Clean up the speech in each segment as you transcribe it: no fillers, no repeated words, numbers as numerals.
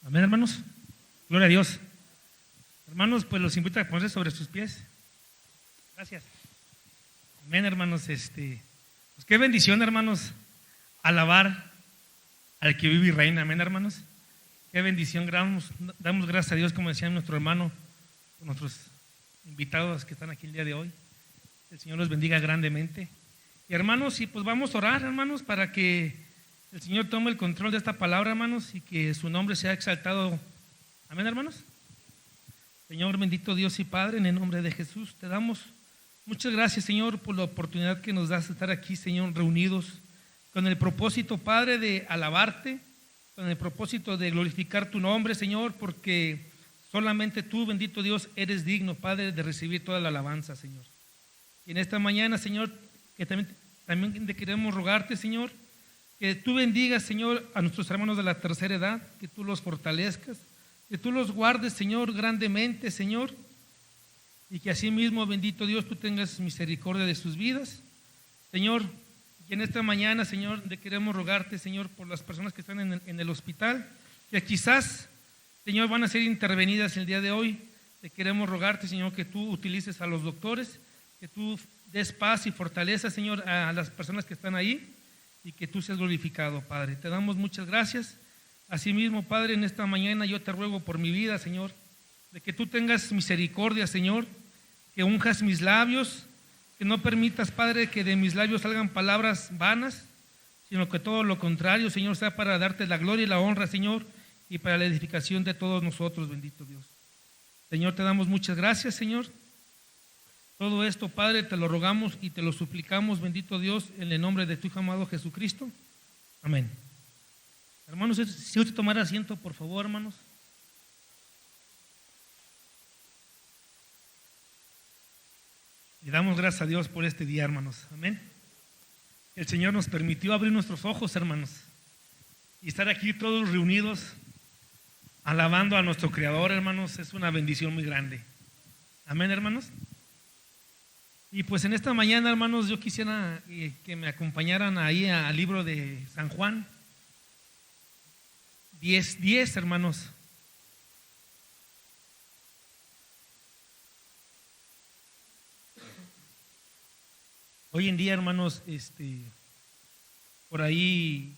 Amén, hermanos. Gloria a Dios. Hermanos, pues los invito a ponerse sobre sus pies. Gracias. Amén, hermanos. Pues qué bendición, hermanos, alabar al que vive y reina. Amén, hermanos. Qué bendición. Damos gracias a Dios, como decía nuestro hermano, por nuestros invitados que están aquí el día de hoy. El Señor los bendiga grandemente. Y hermanos, y pues vamos a orar, hermanos, para que el Señor tome el control de esta palabra, hermanos, y que su nombre sea exaltado. Amén, hermanos. Señor, bendito Dios y Padre, en el nombre de Jesús, te damos muchas gracias, Señor, por la oportunidad que nos das de estar aquí, Señor, reunidos con el propósito, Padre, de alabarte, con el propósito de glorificar tu nombre, Señor, porque solamente tú, bendito Dios, eres digno, Padre, de recibir toda la alabanza, Señor. Y en esta mañana, Señor, que también te queremos rogarte, Señor, que tú bendigas, Señor, a nuestros hermanos de la tercera edad, que tú los fortalezcas, que tú los guardes, Señor, grandemente, Señor, y que así mismo, bendito Dios, tú tengas misericordia de sus vidas, Señor. Y en esta mañana, Señor, te queremos rogarte, Señor, por las personas que están en el hospital, que quizás, Señor, van a ser intervenidas el día de hoy. Te queremos rogarte, Señor, que tú utilices a los doctores, que tú des paz y fortaleza, Señor, a las personas que están ahí, y que tú seas glorificado, Padre. Te damos muchas gracias. Asimismo, Padre, en esta mañana yo te ruego por mi vida, Señor, de que tú tengas misericordia, Señor, que unjas mis labios, que no permitas, Padre, que de mis labios salgan palabras vanas, sino que todo lo contrario, Señor, sea para darte la gloria y la honra, Señor, y para la edificación de todos nosotros, bendito Dios. Señor, te damos muchas gracias, Señor. Todo esto, Padre, te lo rogamos y te lo suplicamos, bendito Dios, en el nombre de tu Hijo amado Jesucristo. Amén. Hermanos, si usted tomara asiento, por favor, hermanos. Y damos gracias a Dios por este día, hermanos. Amén. El Señor nos permitió abrir nuestros ojos, hermanos, y estar aquí todos reunidos, alabando a nuestro Creador, hermanos. Es una bendición muy grande. Amén, hermanos. Y pues en esta mañana, hermanos, yo quisiera que me acompañaran ahí al libro de San Juan 10:10, hermanos. Hoy en día, hermanos, por ahí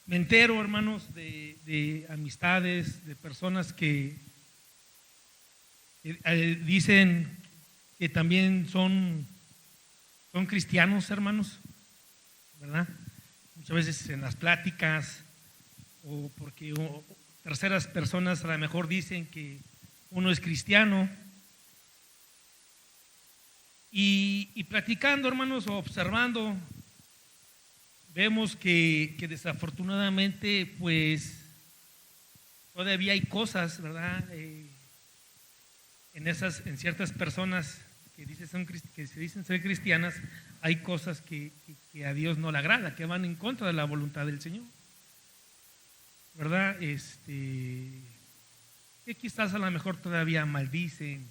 me entero, hermanos, de amistades, de personas que dicen que también son cristianos, hermanos, ¿verdad? Muchas veces en las pláticas o porque terceras personas a lo mejor dicen que uno es cristiano. Y platicando, hermanos, o observando, vemos que desafortunadamente, pues, todavía hay cosas, ¿verdad? En ciertas personas que se dicen ser cristianas, hay cosas que a Dios no le agrada, que van en contra de la voluntad del Señor, ¿verdad? Que quizás a lo mejor todavía maldicen,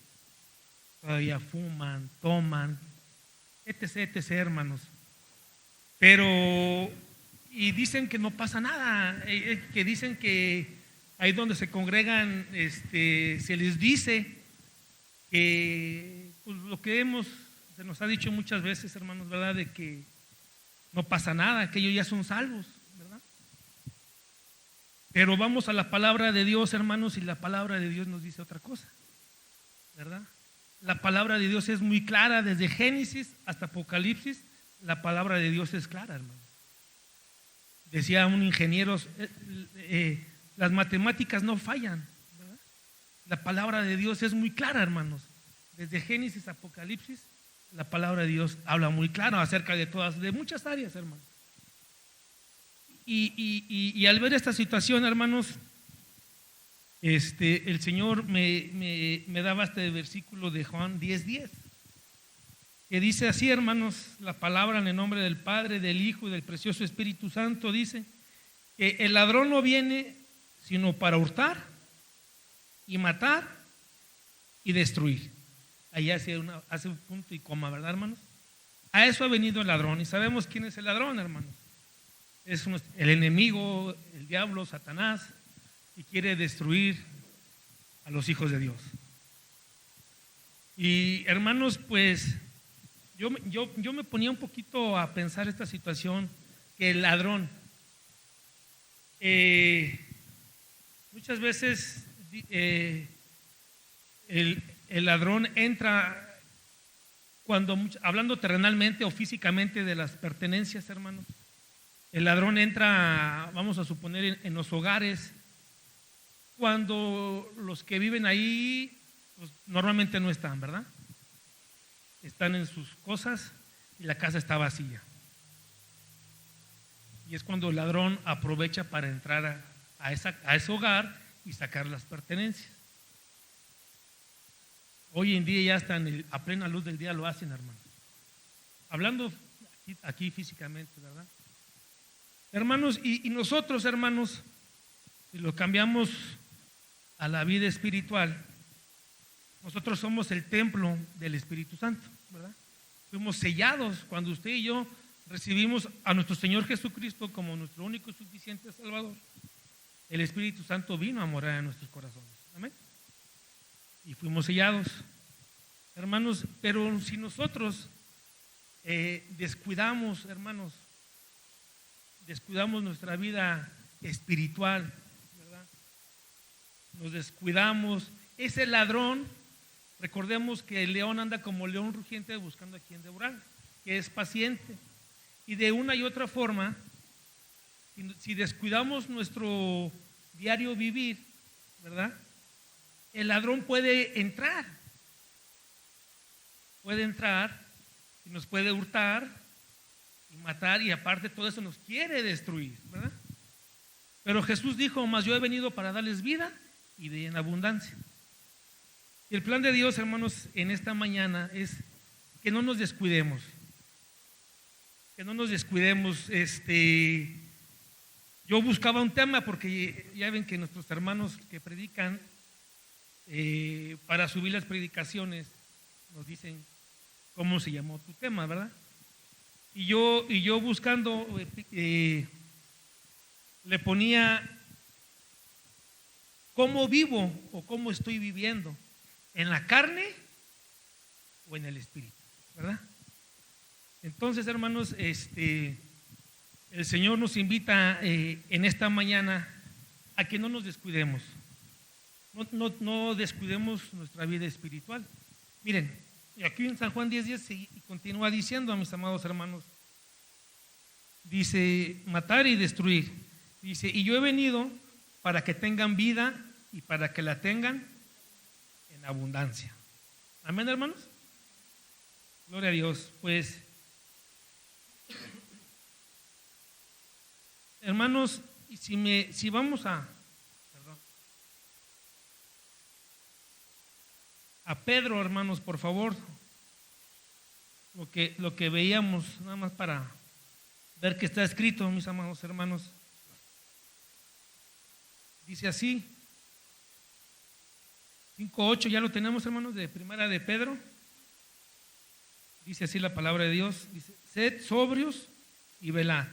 todavía fuman, toman, etc., hermanos. Pero, y dicen que no pasa nada, que dicen que ahí donde se congregan, se les dice que pues, lo que se nos ha dicho muchas veces, hermanos, ¿verdad? De que no pasa nada, que ellos ya son salvos, ¿verdad? Pero vamos a la palabra de Dios, hermanos, y la palabra de Dios nos dice otra cosa, ¿verdad? La palabra de Dios es muy clara, desde Génesis hasta Apocalipsis, la palabra de Dios es clara, hermano. Decía un ingeniero, las matemáticas no fallan, ¿verdad? La palabra de Dios es muy clara, hermanos. Desde Génesis a Apocalipsis, la palabra de Dios habla muy claro acerca de muchas áreas, hermano. Y al ver esta situación, hermanos, el Señor me daba este versículo de Juan 10:10, que dice así, hermanos, la palabra en el nombre del Padre, del Hijo y del precioso Espíritu Santo, dice que el ladrón no viene sino para hurtar y matar y destruir. Ahí hace un punto y coma, ¿verdad, hermanos? A eso ha venido el ladrón, y sabemos quién es el ladrón, hermanos. el enemigo, el diablo, Satanás, y quiere destruir a los hijos de Dios. Y hermanos, pues yo me ponía un poquito a pensar esta situación, que el ladrón, muchas veces el ladrón entra cuando, hablando terrenalmente o físicamente de las pertenencias, hermanos, el ladrón entra, vamos a suponer, en los hogares, cuando los que viven ahí pues, normalmente no están, ¿verdad? Están en sus cosas y la casa está vacía. Y es cuando el ladrón aprovecha para entrar a ese hogar y sacar las pertenencias. Hoy en día ya están a plena luz del día lo hacen, hermanos. Hablando aquí físicamente, ¿verdad? Hermanos, y nosotros, hermanos, si lo cambiamos a la vida espiritual, nosotros somos el templo del Espíritu Santo, ¿verdad? Fuimos sellados cuando usted y yo recibimos a nuestro Señor Jesucristo como nuestro único y suficiente Salvador. El Espíritu Santo vino a morar en nuestros corazones. Amén. Y fuimos sellados, hermanos, pero si nosotros descuidamos, hermanos, descuidamos nuestra vida espiritual, ¿verdad? Nos descuidamos, ese ladrón, recordemos que el león anda como león rugiente buscando a quien devorar, que es paciente, y de una y otra forma, si descuidamos nuestro diario vivir, ¿verdad? El ladrón puede entrar y nos puede hurtar y matar, y aparte todo eso nos quiere destruir, ¿verdad? Pero Jesús dijo, mas yo he venido para darles vida y de en abundancia. Y el plan de Dios, hermanos, en esta mañana es que no nos descuidemos, yo buscaba un tema porque ya ven que nuestros hermanos que predican, para subir las predicaciones, nos dicen cómo se llamó tu tema, ¿verdad? Y yo buscando, le ponía cómo vivo o cómo estoy viviendo, en la carne o en el espíritu, ¿verdad? Entonces, hermanos, el Señor nos invita en esta mañana a que no nos descuidemos. No descuidemos nuestra vida espiritual. Miren, aquí en San Juan 10:10 continúa diciendo, mis amados hermanos, dice, matar y destruir. Dice, y yo he venido para que tengan vida y para que la tengan en abundancia. Amén, hermanos. Gloria a Dios. Pues, hermanos, si vamos a Pedro, hermanos, por favor, lo que veíamos, nada más para ver que está escrito, mis amados hermanos. Dice así, 5:8, ya lo tenemos, hermanos, de primera de Pedro. Dice así la palabra de Dios, dice, sed sobrios y velad,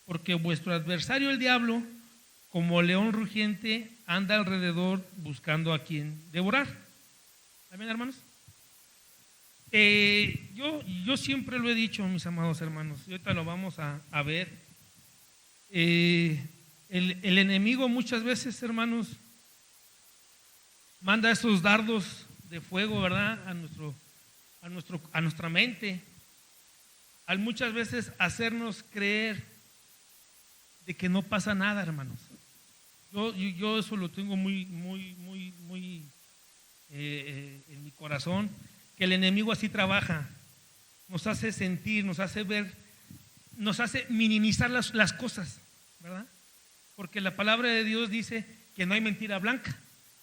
porque vuestro adversario el diablo, como león rugiente, anda alrededor buscando a quien devorar. Amén, hermanos. Yo siempre lo he dicho, mis amados hermanos, y ahorita lo vamos a ver. El enemigo muchas veces, hermanos, manda esos dardos de fuego, ¿verdad? A nuestra mente, al muchas veces hacernos creer de que no pasa nada, hermanos. Yo eso lo tengo muy en mi corazón, que el enemigo así trabaja, nos hace sentir, nos hace ver, nos hace minimizar las cosas, ¿verdad? Porque la palabra de Dios dice que no hay mentira blanca,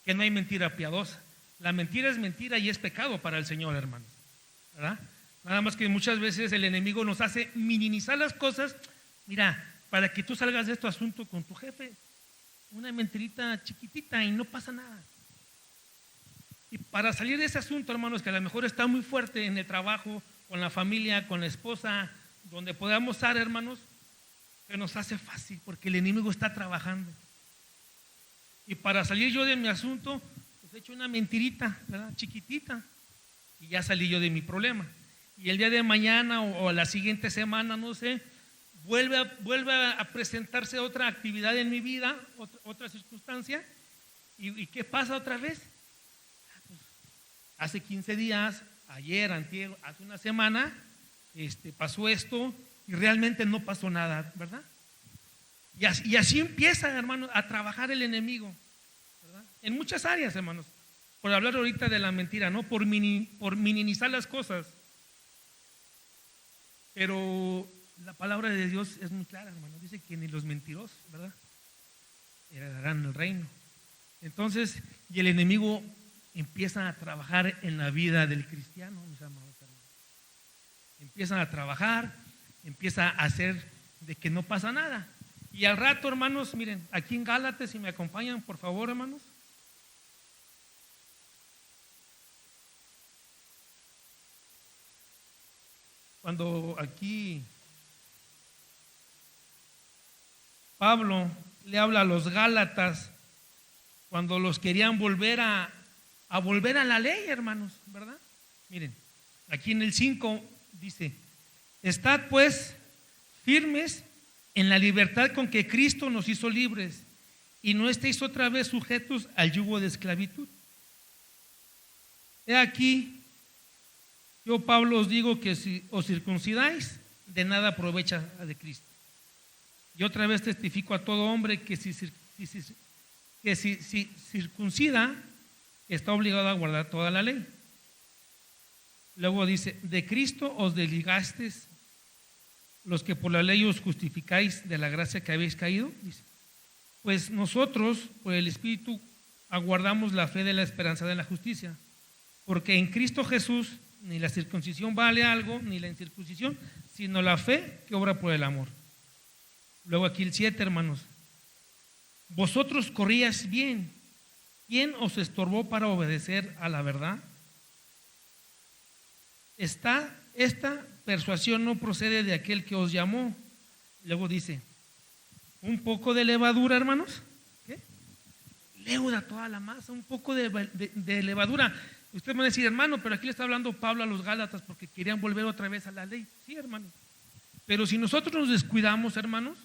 que no hay mentira piadosa. La mentira es mentira y es pecado para el Señor, hermanos, ¿verdad? Nada más que muchas veces el enemigo nos hace minimizar las cosas. Mira, para que tú salgas de este asunto con tu jefe, una mentirita chiquitita y no pasa nada. Y para salir de ese asunto, hermanos, que a lo mejor está muy fuerte en el trabajo, con la familia, con la esposa, donde podamos estar, hermanos, se nos hace fácil porque el enemigo está trabajando. Y para salir yo de mi asunto, pues he hecho una mentirita, ¿verdad? Chiquitita, y ya salí yo de mi problema. Y el día de mañana o la siguiente semana, no sé, vuelve a presentarse otra actividad en mi vida, otra circunstancia. ¿Y qué pasa otra vez? Pues, hace 15 días, ayer, antier, hace una semana, pasó esto y realmente no pasó nada, ¿verdad? Y así empieza, hermanos, a trabajar el enemigo, ¿verdad? En muchas áreas, hermanos. Por hablar ahorita de la mentira, ¿no? Por minimizar las cosas. Pero la palabra de Dios es muy clara, hermano. Dice que ni los mentirosos, ¿verdad?, heredarán el reino. Entonces, y el enemigo empieza a trabajar en la vida del cristiano, mis amados hermanos. Empiezan a trabajar, empieza a hacer de que no pasa nada. Y al rato, hermanos, miren, aquí en Gálatas, si me acompañan, por favor, hermanos. Cuando aquí Pablo le habla a los Gálatas, cuando los querían volver a volver a la ley, hermanos, ¿verdad? Miren, aquí en el 5 dice: estad pues firmes en la libertad con que Cristo nos hizo libres, y no estéis otra vez sujetos al yugo de esclavitud. He aquí, yo, Pablo, os digo que si os circuncidáis, de nada aprovecha de Cristo. Y otra vez testifico a todo hombre que si circuncida, está obligado a guardar toda la ley. Luego dice: de Cristo os desligasteis, los que por la ley os justificáis de la gracia que habéis caído. Dice: pues nosotros, por el Espíritu, aguardamos la fe de la esperanza de la justicia. Porque en Cristo Jesús ni la circuncisión vale algo, ni la incircuncisión, sino la fe que obra por el amor. Luego aquí el 7, hermanos: vosotros corríais bien. ¿Quién os estorbó para obedecer a la verdad? Esta persuasión no procede de aquel que os llamó. Luego dice: un poco de levadura, hermanos, ¿qué? Leuda toda la masa, un poco de levadura. Usted me va a decir: hermano, pero aquí le está hablando Pablo a los Gálatas porque querían volver otra vez a la ley. Sí, hermano. Pero si nosotros nos descuidamos, hermanos,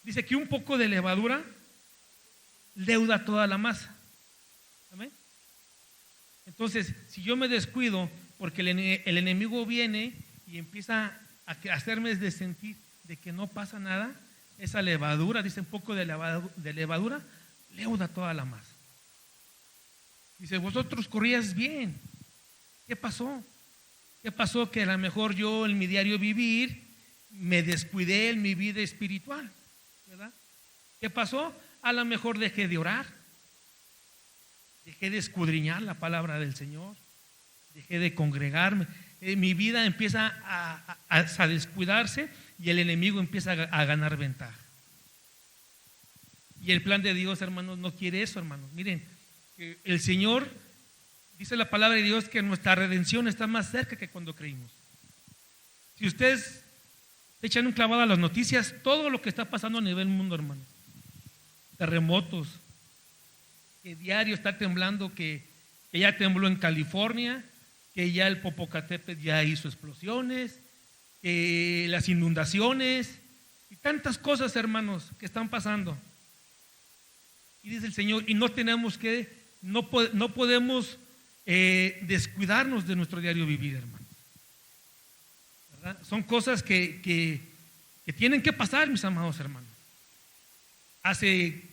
dice que un poco de levadura leuda toda la masa. ¿Amén? Entonces, si yo me descuido porque el enemigo viene y empieza a hacerme de sentir de que no pasa nada, esa levadura, dice un poco de levadura, leuda toda la masa. Dice: vosotros corríais bien. ¿Qué pasó? ¿Qué pasó? Que a lo mejor yo en mi diario vivir me descuidé en mi vida espiritual, ¿verdad? ¿Qué pasó? A lo mejor dejé de orar, dejé de escudriñar la palabra del Señor, dejé de congregarme. Mi vida empieza a descuidarse y el enemigo empieza a ganar ventaja. Y el plan de Dios, hermanos, no quiere eso, hermanos. Miren, el Señor, dice la palabra de Dios, que nuestra redención está más cerca que cuando creímos. Si ustedes echan un clavado a las noticias, todo lo que está pasando a nivel mundo, hermanos, terremotos, que diario está temblando, que ya tembló en California, que ya el Popocatépetl ya hizo explosiones, que las inundaciones y tantas cosas, hermanos, que están pasando. Y dice el Señor, y no podemos descuidarnos de nuestro diario vivir, hermanos, ¿verdad? Son cosas que tienen que pasar, mis amados hermanos.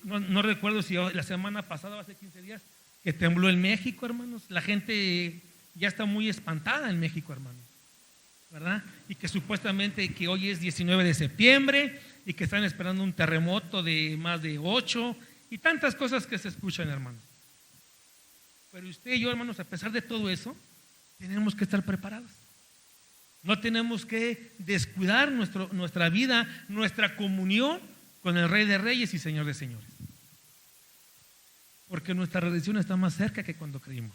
No recuerdo si la semana pasada o hace 15 días que tembló en México, hermanos. La gente ya está muy espantada en México, hermanos, ¿verdad? Y que supuestamente que hoy es 19 de septiembre y que están esperando un terremoto de más de 8 y tantas cosas que se escuchan, hermanos. Pero usted y yo, hermanos, a pesar de todo eso, tenemos que estar preparados. No tenemos que descuidar nuestra vida, nuestra comunión con el Rey de Reyes y Señor de Señores. Porque nuestra redención está más cerca que cuando creímos.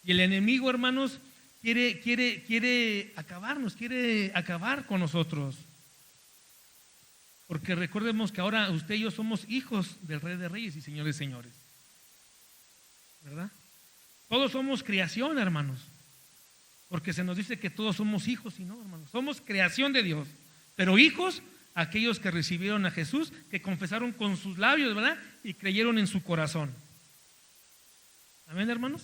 Y el enemigo, hermanos, quiere acabarnos, quiere acabar con nosotros. Porque recordemos que ahora usted y yo somos hijos del Rey de Reyes y Señor de Señores, ¿verdad? Todos somos creación, hermanos, porque se nos dice que todos somos hijos y no, hermanos, somos creación de Dios, pero hijos aquellos que recibieron a Jesús, que confesaron con sus labios, ¿verdad? Y creyeron en su corazón. Amén, hermanos.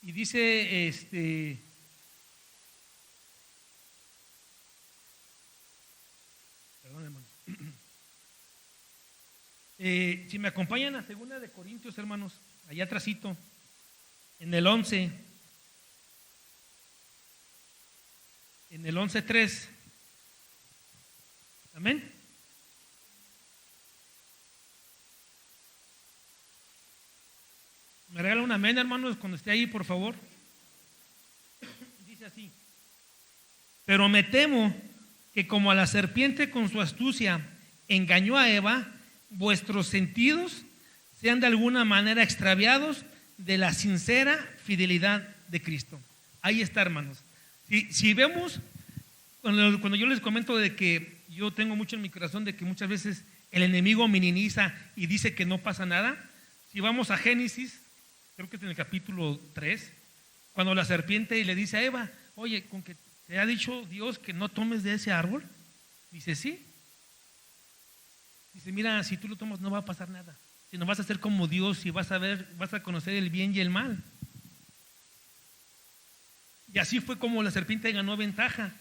Y dice perdón, hermanos. Si me acompañan a 2 de Corintios, hermanos, allá atrásito, en el 11, en el 11:3. Amén. Me regala un amén, hermanos, cuando esté ahí, por favor. Dice así: pero me temo que como a la serpiente con su astucia engañó a Eva, vuestros sentidos sean de alguna manera extraviados de la sincera fidelidad de Cristo. Ahí está, hermanos. Si vemos, cuando yo les comento de que yo tengo mucho en mi corazón de que muchas veces el enemigo minimiza y dice que no pasa nada, si vamos a Génesis, creo que es en el capítulo 3, cuando la serpiente le dice a Eva, oye, con que te ha dicho Dios que no tomes de ese árbol, dice sí. Dice, mira, si tú lo tomas no va a pasar nada, sino vas a ser como Dios y vas a conocer el bien y el mal. Y así fue como la serpiente ganó ventaja.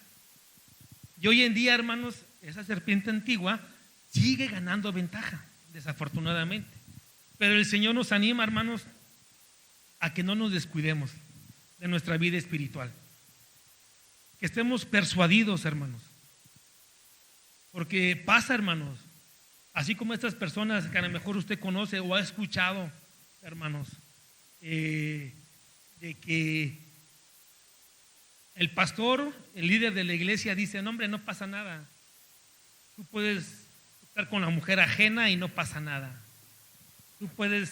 Y hoy en día, hermanos, esa serpiente antigua sigue ganando ventaja, desafortunadamente. Pero el Señor nos anima, hermanos, a que no nos descuidemos de nuestra vida espiritual. Que estemos persuadidos, hermanos. Porque pasa, hermanos, así como estas personas que a lo mejor usted conoce o ha escuchado, hermanos, de que el pastor, el líder de la iglesia dice, no hombre, no pasa nada. Tú puedes estar con la mujer ajena y no pasa nada. Tú puedes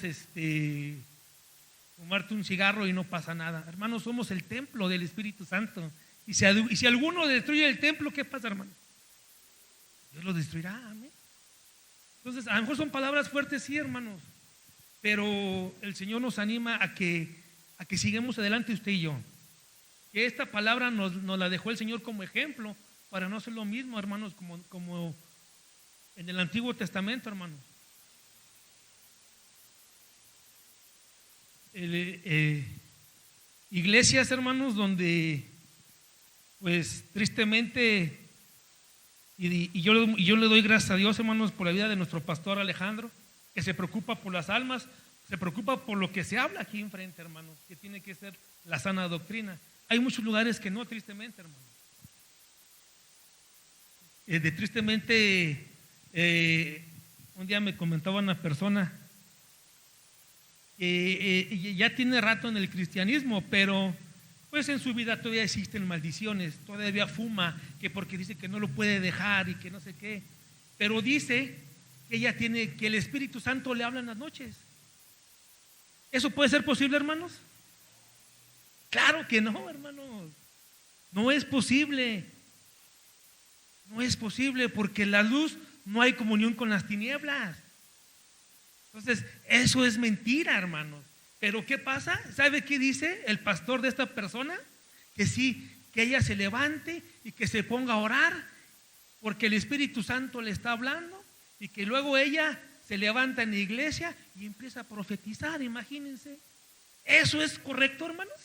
fumarte un cigarro y no pasa nada. Hermanos, somos el templo del Espíritu Santo. Y si alguno destruye el templo, ¿qué pasa, hermano? Dios lo destruirá, amén. Entonces, a lo mejor son palabras fuertes, sí, hermanos, pero el Señor nos anima a que sigamos adelante usted y yo. Que esta palabra nos la dejó el Señor como ejemplo para no hacer lo mismo, hermanos, como en el Antiguo Testamento, hermanos. Iglesias, hermanos, donde pues tristemente y yo le doy gracias a Dios, hermanos, por la vida de nuestro pastor Alejandro, que se preocupa por las almas, se preocupa por lo que se habla aquí enfrente, hermanos, que tiene que ser la sana doctrina. Hay muchos lugares que no, tristemente, hermanos. Tristemente, un día me comentaba una persona que ya tiene rato en el cristianismo, pero pues en su vida todavía existen maldiciones, todavía fuma, que porque dice que no lo puede dejar y que no sé qué, pero dice que ella tiene, que el Espíritu Santo le habla en las noches. ¿Eso puede ser posible, hermanos? Claro que no, hermanos, no es posible, no es posible, porque la luz no hay comunión con las tinieblas. Entonces, eso es mentira, hermanos. Pero ¿qué pasa? ¿Sabe qué dice el pastor de esta persona? Que sí, que ella se levante y que se ponga a orar, porque el Espíritu Santo le está hablando, y que luego ella se levanta en la iglesia y empieza a profetizar, imagínense. ¿Eso es correcto, hermanos?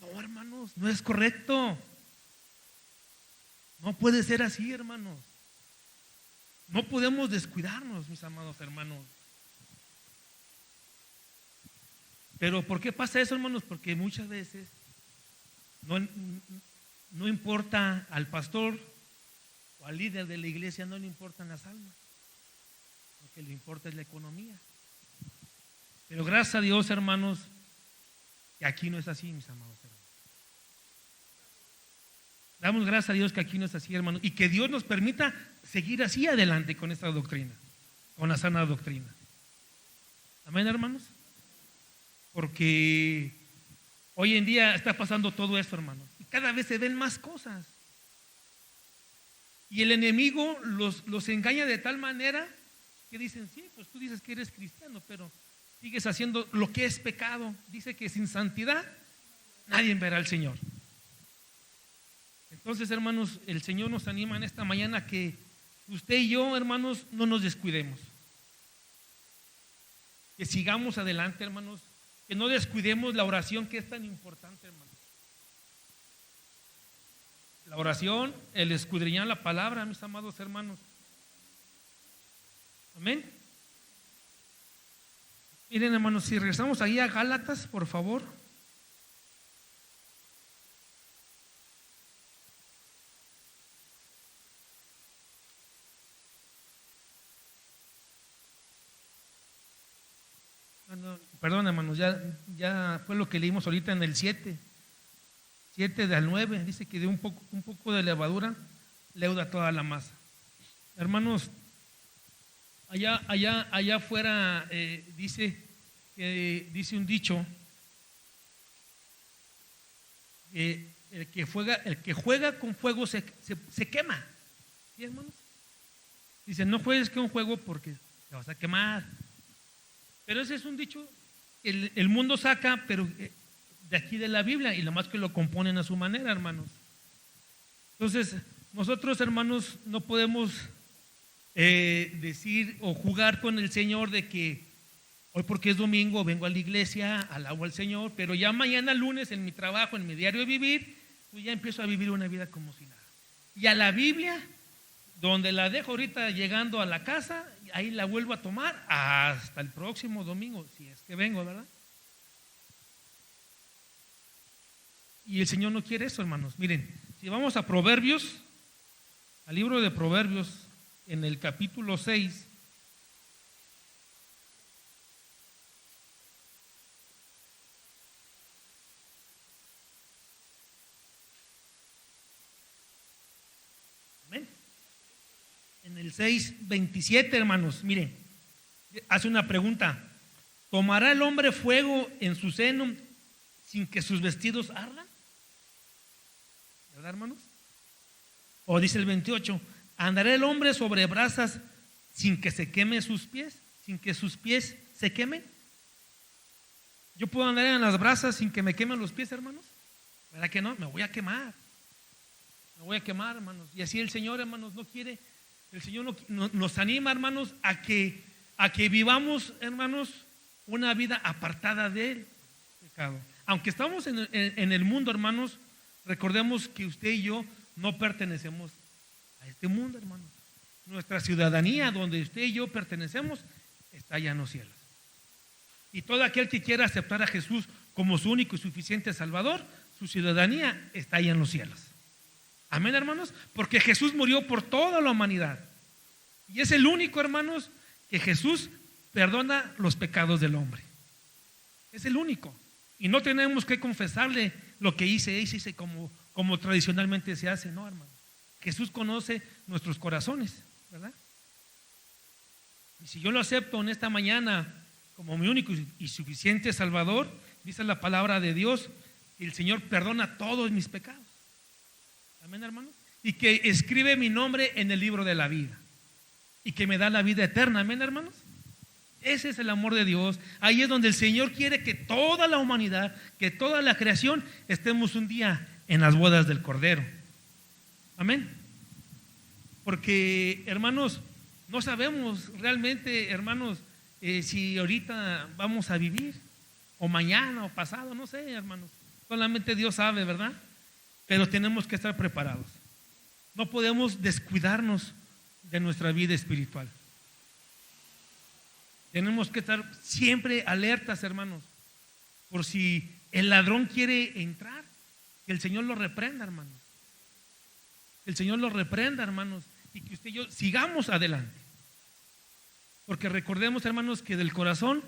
No, hermanos, no es correcto. No puede ser así, hermanos. No podemos descuidarnos, mis amados hermanos. Pero ¿por qué pasa eso, hermanos? Porque muchas veces no importa al pastor o al líder de la iglesia, no le importan las almas. Lo que le importa es la economía. Pero gracias a Dios, hermanos, que aquí no es así, mis amados hermanos. Damos gracias a Dios que aquí no es así, hermanos, y que Dios nos permita seguir así adelante con esta doctrina, con la sana doctrina. Amén, hermanos. Porque hoy en día está pasando todo esto, hermanos. cada vez se ven más cosas. Y el enemigo los engaña de tal manera que dicen, sí, pues tú dices que eres cristiano, pero sigues haciendo lo que es pecado. Dice que sin santidad nadie verá al Señor. Entonces, hermanos, el Señor nos anima en esta mañana que usted y yo, hermanos, no nos descuidemos. Que sigamos adelante, hermanos. Que no descuidemos la oración, que es tan importante, hermanos. La oración, el escudriñar la palabra, mis amados hermanos. Amén. Miren, hermanos, si regresamos ahí a Gálatas, por favor. Perdón, hermanos, ya fue lo que leímos ahorita en el 7 al 9, dice que de un poco de levadura leuda toda la masa. Hermanos, allá afuera dice un dicho, el que juega con fuego se quema. ¿Sí, hermanos? Dice, no juegues con fuego porque te vas a quemar. Pero ese es un dicho que el mundo saca, pero de aquí de la Biblia, y lo más que lo componen a su manera, hermanos. Entonces, nosotros, hermanos, no podemos decir o jugar con el Señor de que hoy, porque es domingo, vengo a la iglesia, alabo al Señor, pero ya mañana lunes en mi trabajo, en mi diario de vivir, pues ya empiezo a vivir una vida como si nada. Y a la Biblia, donde la dejo ahorita llegando a la casa, ahí la vuelvo a tomar hasta el próximo domingo, si es que vengo, ¿verdad? Y el Señor no quiere eso, hermanos. Miren, si vamos a Proverbios, al libro de Proverbios, en el capítulo 6, amén. En el 6:27, hermanos, miren, hace una pregunta: ¿tomará el hombre fuego en su seno sin que sus vestidos ardan? ¿Verdad, hermanos? O dice el 28, ¿andará el hombre sobre brasas sin que se queme sus pies? ¿Sin que sus pies se quemen? ¿Yo puedo andar en las brasas sin que me quemen los pies, hermanos? ¿Verdad que no? Me voy a quemar. Me voy a quemar, hermanos. Y así el Señor, hermanos, no quiere. El Señor nos anima, hermanos, a que vivamos, hermanos, una vida apartada del pecado. Aunque estamos en el mundo, hermanos, recordemos que usted y yo no pertenecemos a este mundo, hermanos. Nuestra ciudadanía, donde usted y yo pertenecemos, está allá en los cielos. Y todo aquel que quiera aceptar a Jesús como su único y suficiente Salvador, su ciudadanía está allá en los cielos. Amén, hermanos, porque Jesús murió por toda la humanidad. Y es el único, hermanos, que Jesús perdona los pecados del hombre. Es el único. Y no tenemos que confesarle lo que hice como tradicionalmente se hace, no, hermano. Jesús conoce nuestros corazones, ¿verdad? Y si yo lo acepto en esta mañana como mi único y suficiente Salvador, dice la palabra de Dios, que el Señor perdona todos mis pecados. Amén, hermanos. Y que escribe mi nombre en el libro de la vida. Y que me da la vida eterna. Amén, hermanos. Ese es el amor de Dios. Ahí es donde el Señor quiere que toda la humanidad, que toda la creación, estemos un día en las bodas del Cordero. Amén. Porque, hermanos, no sabemos realmente, hermanos, si ahorita vamos a vivir, o mañana, o pasado, no sé, hermanos. Solamente Dios sabe, ¿verdad? Pero tenemos que estar preparados. No podemos descuidarnos de nuestra vida espiritual. Tenemos que estar siempre alertas, hermanos, por si el ladrón quiere entrar, que el Señor lo reprenda, hermanos. Que el Señor lo reprenda, hermanos, y que usted y yo sigamos adelante. Porque recordemos, hermanos, que del corazón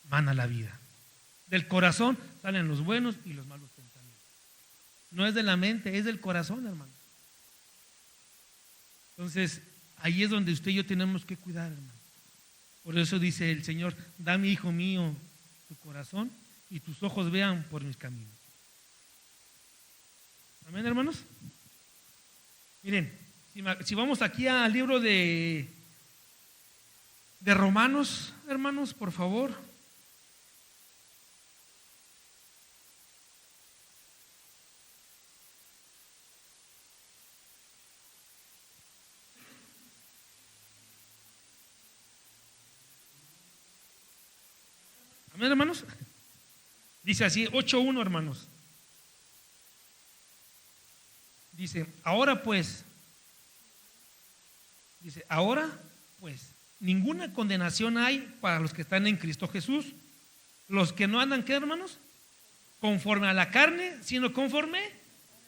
mana la vida. Del corazón salen los buenos y los malos pensamientos. No es de la mente, es del corazón, hermanos. Entonces, ahí es donde usted y yo tenemos que cuidar, hermano. Por eso dice el Señor, dame, hijo mío, tu corazón y tus ojos vean por mis caminos. Amén, hermanos. Miren, si vamos aquí al libro de Romanos, hermanos, por favor. Amén, hermanos. Dice así, 8:1, hermanos. Dice, ahora pues, ninguna condenación hay para los que están en Cristo Jesús. Los que no andan, ¿qué, hermanos? Conforme a la carne, sino conforme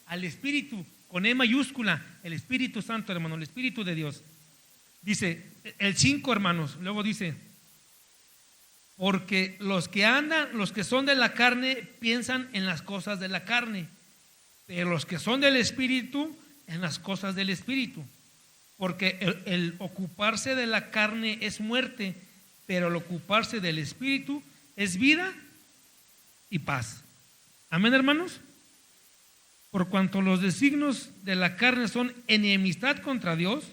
al Espíritu, con E mayúscula, el Espíritu Santo, hermano, el Espíritu de Dios. Dice, el 5, hermanos, luego dice, porque los que son de la carne, piensan en las cosas de la carne, pero los que son del Espíritu, en las cosas del Espíritu. Porque el ocuparse de la carne es muerte, pero el ocuparse del Espíritu es vida y paz. Amén, hermanos. Por cuanto los designios de la carne son enemistad contra Dios,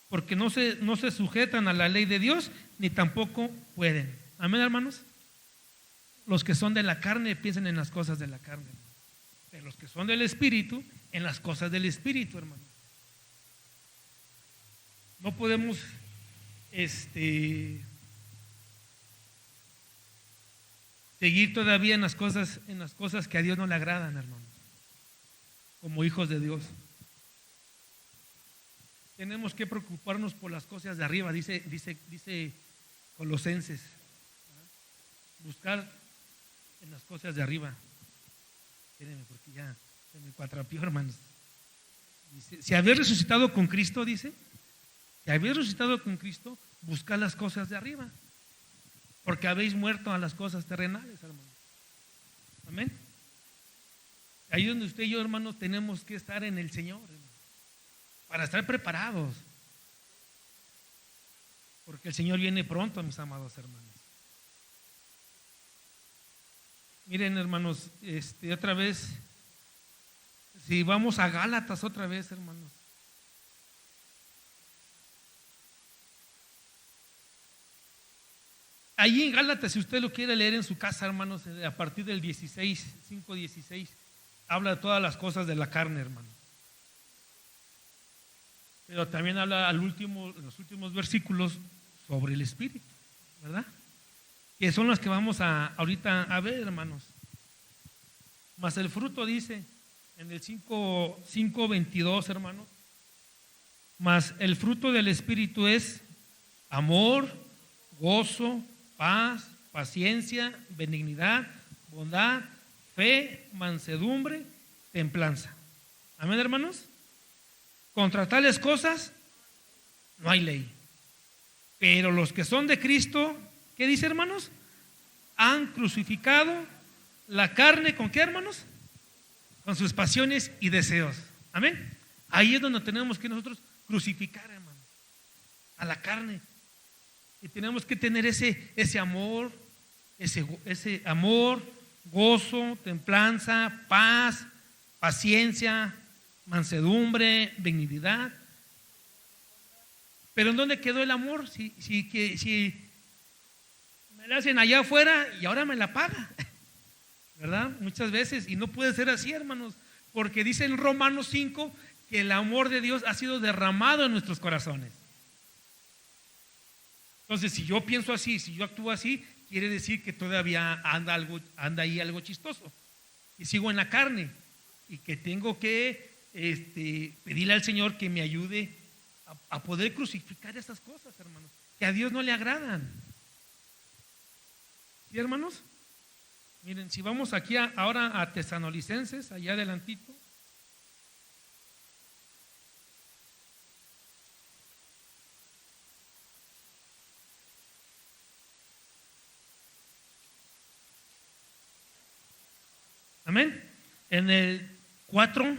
porque no se sujetan a la ley de Dios, ni tampoco pueden. Amén, hermanos. Los que son de la carne piensan en las cosas de la carne, pero los que son del Espíritu, en las cosas del Espíritu, hermano. No podemos seguir todavía en las cosas que a Dios no le agradan, hermano, como hijos de Dios. Tenemos que preocuparnos por las cosas de arriba, dice Colosenses. Buscar en las cosas de arriba. Espérenme, porque ya se me cuatrapió, hermanos. Dice, si habéis resucitado con Cristo, dice, si habéis resucitado con Cristo, buscad las cosas de arriba, porque habéis muerto a las cosas terrenales, hermanos. Amén. Ahí donde usted y yo, hermanos, tenemos que estar en el Señor, hermano, para estar preparados, porque el Señor viene pronto, mis amados hermanos. Miren, hermanos, otra vez, si vamos a Gálatas otra vez, hermanos. Allí en Gálatas, si usted lo quiere leer en su casa, hermanos, a partir del 5:16, habla de todas las cosas de la carne, hermano. Pero también habla en los últimos versículos sobre el Espíritu, ¿verdad? Que son las que vamos ahorita a ver, hermanos. Mas el fruto dice en el 5:22, hermanos. Mas el fruto del Espíritu es amor, gozo, paz, paciencia, benignidad, bondad, fe, mansedumbre, templanza. Amén, hermanos. Contra tales cosas no hay ley. Pero los que son de Cristo, ¿qué dice, hermanos? Han crucificado la carne, ¿con qué, hermanos? Con sus pasiones y deseos. Amén. Ahí es donde tenemos que nosotros crucificar, hermanos, a la carne. Y tenemos que tener ese amor, ese amor, gozo, templanza, paz, paciencia, mansedumbre, benignidad. Pero ¿en dónde quedó el amor? Si me la hacen allá afuera y ahora me la paga, ¿verdad? Muchas veces, y no puede ser así, hermanos, porque dice en Romanos 5 que el amor de Dios ha sido derramado en nuestros corazones. Entonces, si yo pienso así, si yo actúo así, quiere decir que todavía anda ahí algo chistoso, y sigo en la carne, y que tengo que pedirle al Señor que me ayude a poder crucificar esas cosas, hermanos, que a Dios no le agradan. ¿Sí, hermanos? Miren, si vamos aquí ahora a Tesalonicenses, allá adelantito. Amén. En el 4,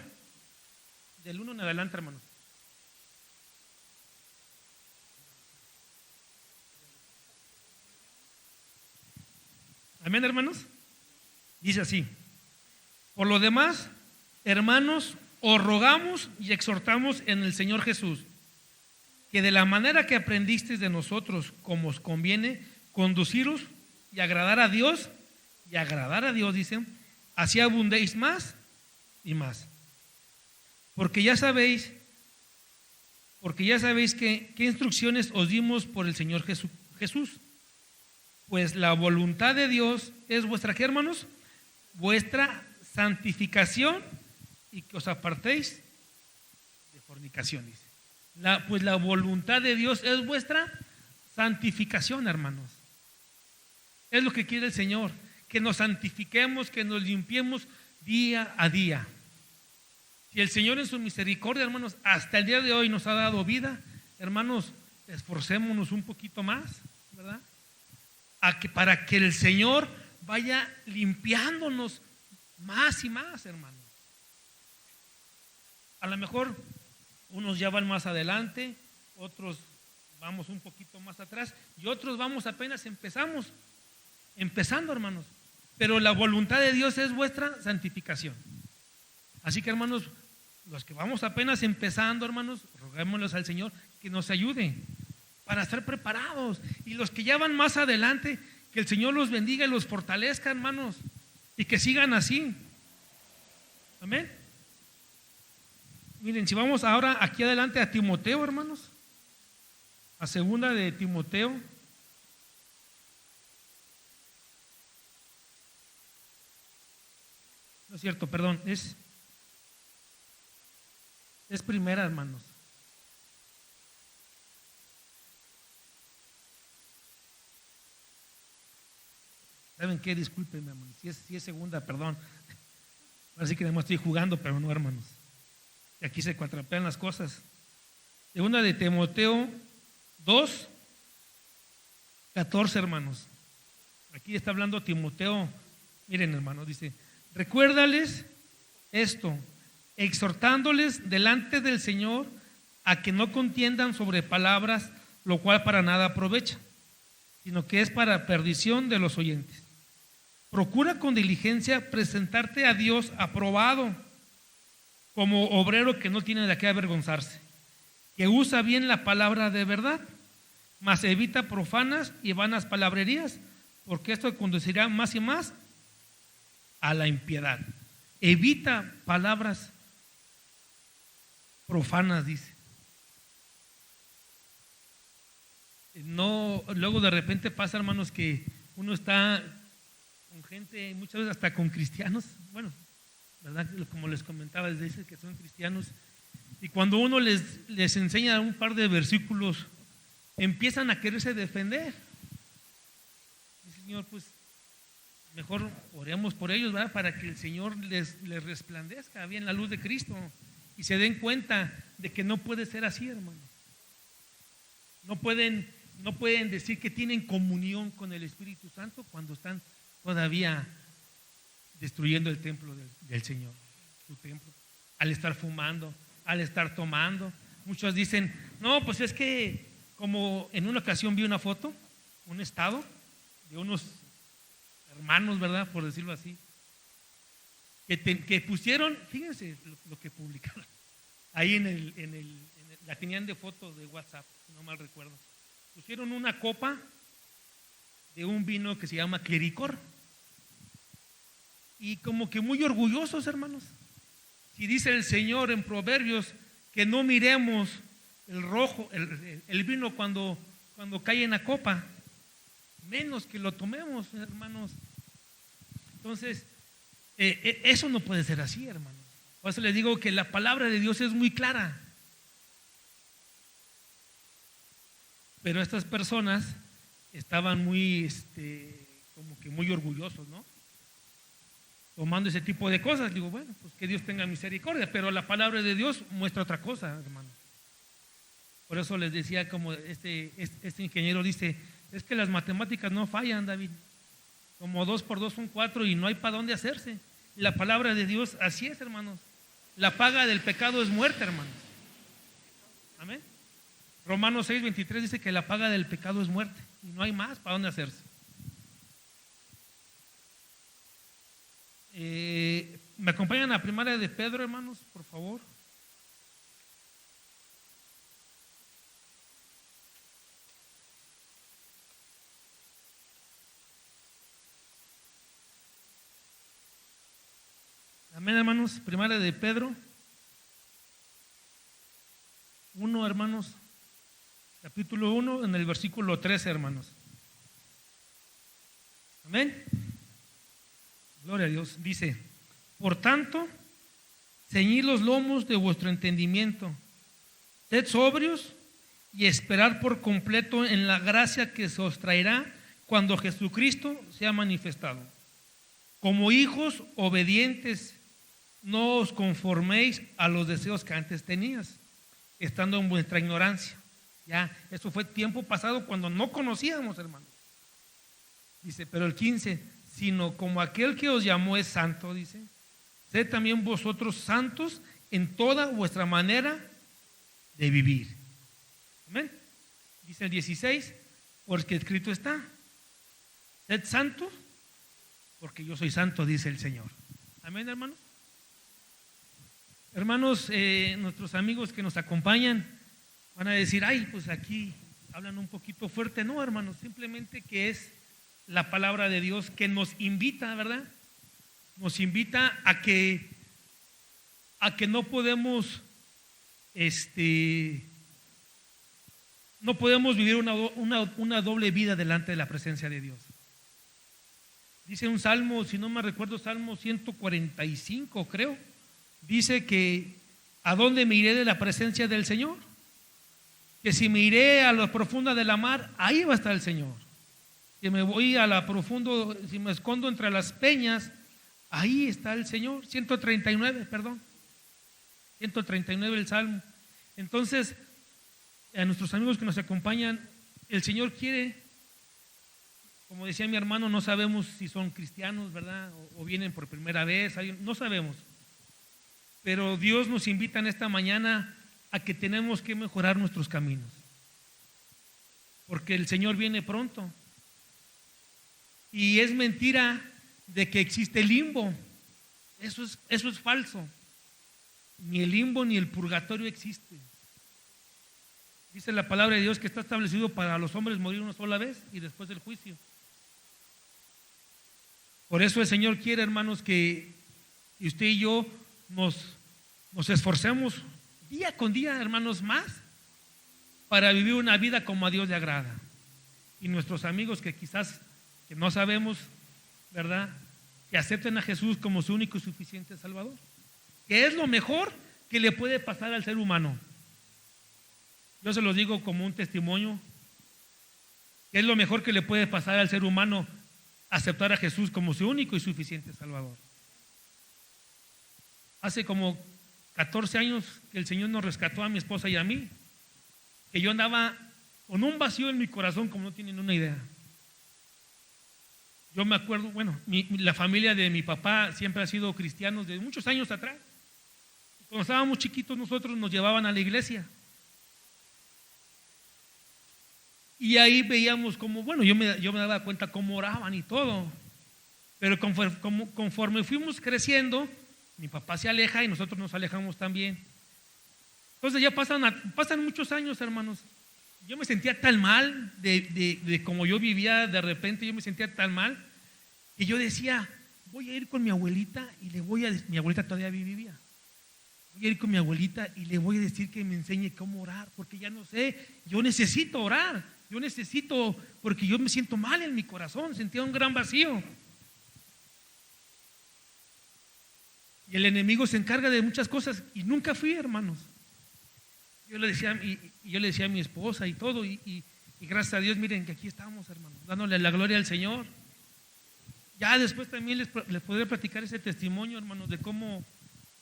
del 1 en adelante, hermanos. Amén, hermanos. Dice así: por lo demás, hermanos, os rogamos y exhortamos en el Señor Jesús, que de la manera que aprendisteis de nosotros, como os conviene, conduciros y agradar a Dios, dicen, así abundéis más y más. Porque ya sabéis qué instrucciones os dimos por el Señor Jesús. Pues la voluntad de Dios es vuestra, ¿qué, hermanos? Vuestra santificación y que os apartéis de fornicación, dice. Pues la voluntad de Dios es vuestra santificación, hermanos. Es lo que quiere el Señor, que nos santifiquemos, que nos limpiemos día a día. Si el Señor en su misericordia, hermanos, hasta el día de hoy nos ha dado vida, hermanos, esforcémonos un poquito más, ¿verdad? Para que el Señor vaya limpiándonos más y más, hermanos. A lo mejor unos ya van más adelante, otros vamos un poquito más atrás y otros vamos apenas empezando, hermanos. Pero la voluntad de Dios es vuestra santificación. Así que, hermanos, los que vamos apenas empezando, hermanos, roguémosles al Señor que nos ayude para estar preparados. Y los que ya van más adelante, que el Señor los bendiga y los fortalezca, hermanos, y que sigan así. Amén. Miren, si vamos ahora aquí adelante a Timoteo, hermanos, a segunda de Timoteo. No es cierto, perdón, es primera, hermanos. ¿Saben qué? Discúlpenme, hermanos. Si es segunda, perdón. Ahora sí que no estoy jugando, pero no, hermanos. Y aquí se cuatrapean las cosas. Segunda de Timoteo 2:14, hermanos. Aquí está hablando Timoteo. Miren, hermanos, dice: recuérdales esto, exhortándoles delante del Señor a que no contiendan sobre palabras, lo cual para nada aprovecha, sino que es para perdición de los oyentes. Procura con diligencia presentarte a Dios aprobado, como obrero que no tiene de qué avergonzarse, que usa bien la palabra de verdad, mas evita profanas y vanas palabrerías, porque esto conducirá más y más a la impiedad. Evita palabras profanas, dice. No, luego de repente pasa, hermanos, que uno está con gente, muchas veces hasta con cristianos, bueno, ¿verdad? Como les comentaba, les dice que son cristianos, y cuando uno les enseña un par de versículos, empiezan a quererse defender. Dice: Señor, pues mejor oremos por ellos, ¿verdad? Para que el Señor les resplandezca bien la luz de Cristo y se den cuenta de que no puede ser así, hermano. No pueden decir que tienen comunión con el Espíritu Santo cuando están todavía destruyendo el templo del Señor, su templo, al estar fumando, al estar tomando. Muchos dicen: no, pues es que, como en una ocasión vi una foto, un estado de unos hermanos, ¿verdad? Por decirlo así, que pusieron, fíjense lo que publicaron, ahí la tenían de foto de WhatsApp, si no mal recuerdo. Pusieron una copa de un vino que se llama Clericor, y como que muy orgullosos, hermanos. Si dice el Señor en Proverbios que no miremos el rojo, el vino cuando cae en la copa, menos que lo tomemos, hermanos. Entonces, eso no puede ser así, hermanos. Por eso les digo que la palabra de Dios es muy clara. Pero estas personas estaban como que muy orgullosos, ¿no? Tomando ese tipo de cosas. Digo, bueno, pues que Dios tenga misericordia, pero la palabra de Dios muestra otra cosa, hermano. Por eso les decía, como este ingeniero dice: es que las matemáticas no fallan, David. Como 2 por 2 son 4 y no hay para dónde hacerse. Y la palabra de Dios así es, hermanos. La paga del pecado es muerte, hermanos. Amén. Romanos 6:23 dice que la paga del pecado es muerte y no hay más para dónde hacerse. ¿Me acompañan a Primera de Pedro, hermanos, por favor? Amén, hermanos. Primera de Pedro 1, hermanos. Capítulo 1, en el versículo 13, hermanos. Amén. Gloria a Dios. Dice: por tanto, ceñid los lomos de vuestro entendimiento, sed sobrios y esperad por completo en la gracia que se os traerá cuando Jesucristo sea manifestado. Como hijos obedientes, no os conforméis a los deseos que antes tenías, estando en vuestra ignorancia. Ya, eso fue tiempo pasado cuando no conocíamos, hermanos. Dice, pero el 15, sino como aquel que os llamó es santo, dice, sed también vosotros santos en toda vuestra manera de vivir. Amén. Dice el 16, porque escrito está, sed santos, porque yo soy santo, dice el Señor. Amén, hermanos. Hermanos, nuestros amigos que nos acompañan van a decir, ay, pues aquí hablan un poquito fuerte. No, hermanos, simplemente que es la palabra de Dios que nos invita, ¿verdad? Nos invita a que no podemos, no podemos vivir una doble vida delante de la presencia de Dios. Dice un salmo, si no me recuerdo, Salmo 145, creo. Dice que ¿a dónde me iré de la presencia del Señor? Que si me iré a lo profundo de la mar, ahí va a estar el Señor. Que me voy a la profundo, si me escondo entre las peñas, ahí está el Señor. 139, perdón. 139 el Salmo. Entonces, a nuestros amigos que nos acompañan, el Señor quiere, como decía mi hermano, no sabemos si son cristianos, ¿verdad? O vienen por primera vez, no sabemos. Pero Dios nos invita en esta mañana a que tenemos que mejorar nuestros caminos. Porque el Señor viene pronto. Y es mentira de que existe el limbo. Eso es falso. Ni el limbo ni el purgatorio existe. Dice la palabra de Dios que está establecido para los hombres morir una sola vez y después del juicio. Por eso el Señor quiere, hermanos, que usted y yo nos esforcemos día con día, hermanos, más para vivir una vida como a Dios le agrada. Y nuestros amigos que quizás que no sabemos, ¿verdad?, que acepten a Jesús como su único y suficiente Salvador, que es lo mejor que le puede pasar al ser humano. Yo se los digo como un testimonio, que es lo mejor que le puede pasar al ser humano, aceptar a Jesús como su único y suficiente Salvador. Hace como 14 años que el Señor nos rescató a mi esposa y a mí, que yo andaba con un vacío en mi corazón como no tienen una idea. Yo me acuerdo, bueno, la familia de mi papá siempre ha sido cristianos desde muchos años atrás. Cuando estábamos chiquitos nosotros nos llevaban a la iglesia. Y ahí veíamos como, bueno, yo me daba cuenta cómo oraban y todo. Pero conforme fuimos creciendo, mi papá se aleja y nosotros nos alejamos también. Entonces ya pasan muchos años, hermanos. Yo me sentía tan mal de cómo yo vivía, de repente yo me sentía tan mal que yo decía, voy a ir con mi abuelita y mi abuelita todavía vivía. Voy a ir con mi abuelita y le voy a decir que me enseñe cómo orar, porque ya no sé, yo necesito orar, porque yo me siento mal en mi corazón, sentía un gran vacío. Y el enemigo se encarga de muchas cosas y nunca fui, hermanos. Yo le decía a mi esposa y todo, y gracias a Dios, miren que aquí estamos, hermanos, dándole la gloria al Señor. Ya después también les podré platicar ese testimonio, hermanos, de cómo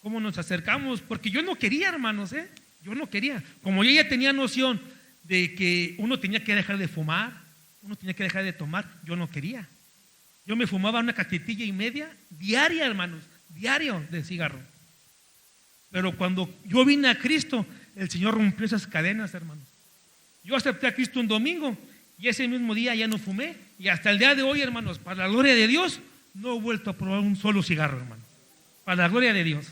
nos acercamos, porque yo no quería, hermanos, yo no quería. Como yo ya tenía noción de que uno tenía que dejar de fumar, uno tenía que dejar de tomar, yo no quería. Yo me fumaba una cajetilla y media diaria, hermanos, diario de cigarro. Pero cuando yo vine a Cristo, el Señor rompió esas cadenas, hermanos. Yo acepté a Cristo un domingo y ese mismo día ya no fumé. Y hasta el día de hoy, hermanos, para la gloria de Dios, no he vuelto a probar un solo cigarro, hermanos. para la gloria de Dios.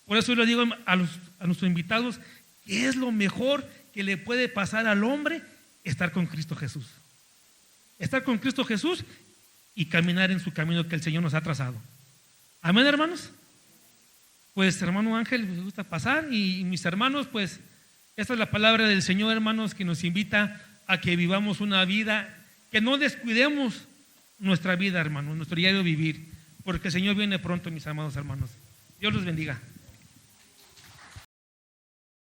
Por eso yo le digo a nuestros invitados que es lo mejor que le puede pasar al hombre estar con Cristo Jesús. Estar con Cristo Jesús y caminar en su camino que el Señor nos ha trazado. Amén, hermanos. Pues hermano Ángel, me gusta pasar y mis hermanos, pues esta es la palabra del Señor, hermanos, que nos invita a que vivamos una vida, que no descuidemos nuestra vida, hermanos, nuestro diario vivir, porque el Señor viene pronto, mis amados hermanos. Dios los bendiga.